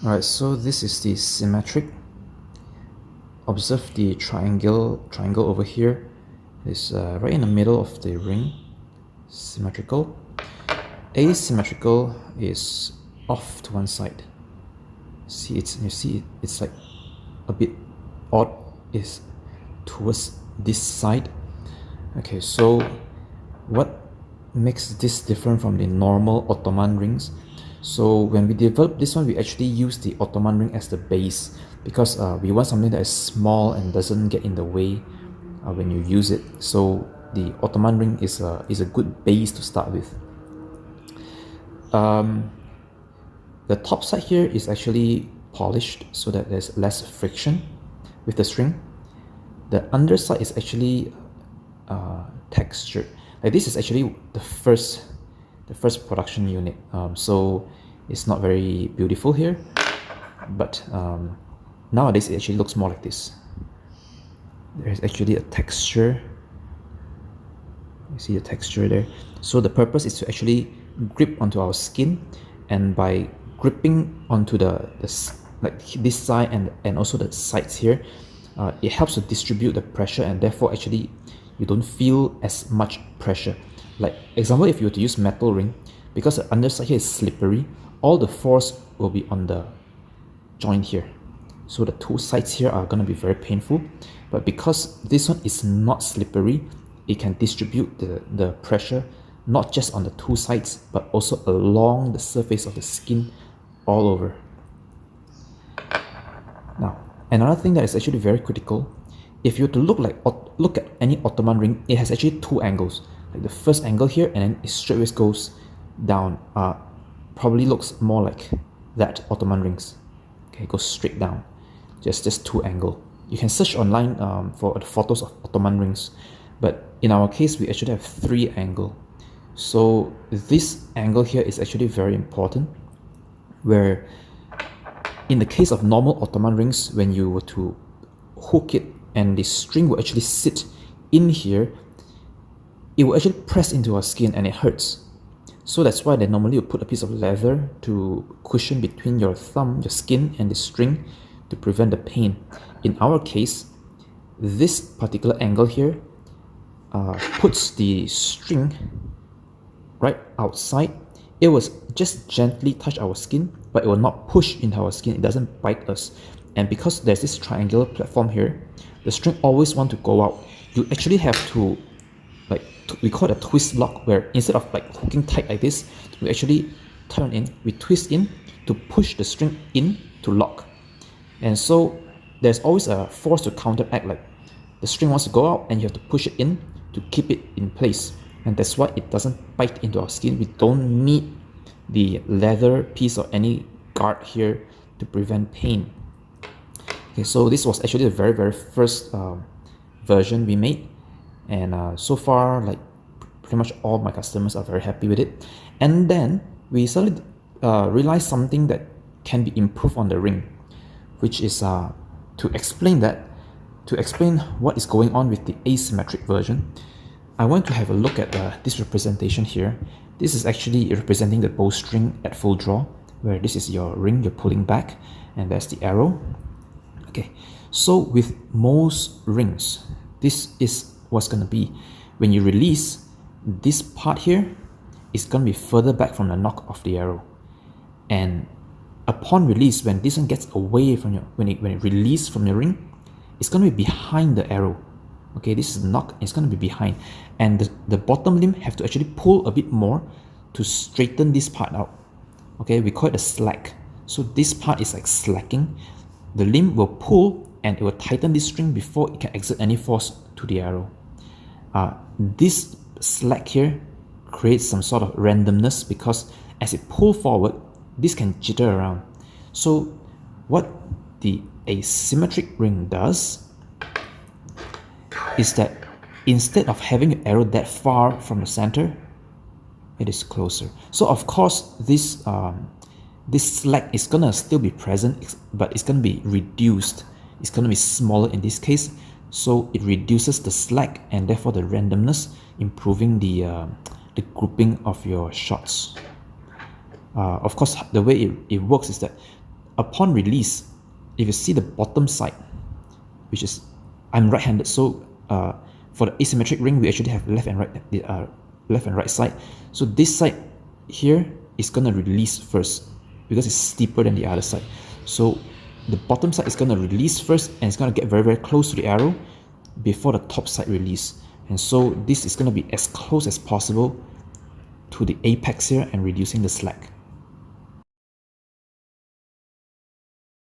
Alright, so this is the symmetric. Observe the triangle over here is right in the middle of the ring. Symmetrical. Asymmetrical is off to one side. You see it's like a bit odd, is towards this side. Okay, so what makes this different from the normal Ottoman rings? So when we developed this one, we actually use the Ottoman ring as the base because we want something that is small and doesn't get in the way when you use it. So the Ottoman ring is a good base to start with. The top side here is actually polished so that there's less friction with the string. The underside is actually textured. Like this is actually the first production unit, so it's not very beautiful here, but nowadays it actually looks more like this. There's actually a texture. You see the texture there. So the purpose is to actually grip onto our skin, and by gripping onto the like this side and also the sides here, it helps to distribute the pressure, and therefore actually you don't feel as much pressure. Like example, if you were to use metal ring, because the underside here is slippery, all the force will be on the joint here. So the two sides here are going to be very painful. But because this one is not slippery, it can distribute the pressure not just on the two sides, but also along the surface of the skin all over. Now, another thing that is actually very critical, if you were to look at any Ottoman ring, it has actually two angles. Like the first angle here, and then it straightway goes down. Probably looks more like that Ottoman rings. Okay, it goes straight down. Just two angle. You can search online for the photos of Ottoman rings, but in our case, we actually have three angle. So this angle here is actually very important, where in the case of normal Ottoman rings, when you were to hook it and the string will actually sit in here, it will actually press into our skin and it hurts. So that's why they normally will put a piece of leather to cushion between your thumb, your skin, and the string to prevent the pain. In our case, this particular angle here puts the string right outside. It will just gently touch our skin, but it will not push into our skin. It doesn't bite us. And because there's this triangular platform here, the string always want to go out. You actually have to, we call it a twist lock, where instead of like hooking tight like this, we actually turn in, we twist in to push the string in to lock. And so there's always a force to counteract, like the string wants to go out and you have to push it in to keep it in place. And that's why it doesn't bite into our skin. We don't need the leather piece or any guard here to prevent pain. Okay, so this was actually the very first version we made, and so far, like pretty much all my customers are very happy with it. And then we suddenly realized something that can be improved on the ring, which is to explain what is going on with the asymmetric version. I want to have a look at this representation here. This is actually representing the bowstring at full draw, where this is your ring you're pulling back, and there's the arrow. Okay, so with most rings, this is what's going to be. When you release, this part here is going to be further back from the knock of the arrow. And upon release, when this one gets away from your, when it releases from your ring, it's going to be behind the arrow. Okay, this is the knock, it's going to be behind. And the bottom limb have to actually pull a bit more to straighten this part out. Okay, we call it a slack. So this part is like slacking. The limb will pull and it will tighten this string before it can exert any force to the arrow. This slack here creates some sort of randomness because as it pulls forward, this can jitter around. So what the asymmetric ring does is that instead of having your arrow that far from the center, it is closer. So of course this slack is gonna still be present, but it's gonna be reduced. It's gonna be smaller in this case, so it reduces the slack and therefore the randomness, improving the grouping of your shots. Of course, the way it works is that upon release, if you see the bottom side, which is, I'm right-handed, so for the asymmetric ring, we actually have left and right side. So this side here is gonna release first because it's steeper than the other side. So the bottom side is gonna release first, and it's gonna get very, very close to the arrow before the top side release. And so this is gonna be as close as possible to the apex here and reducing the slack.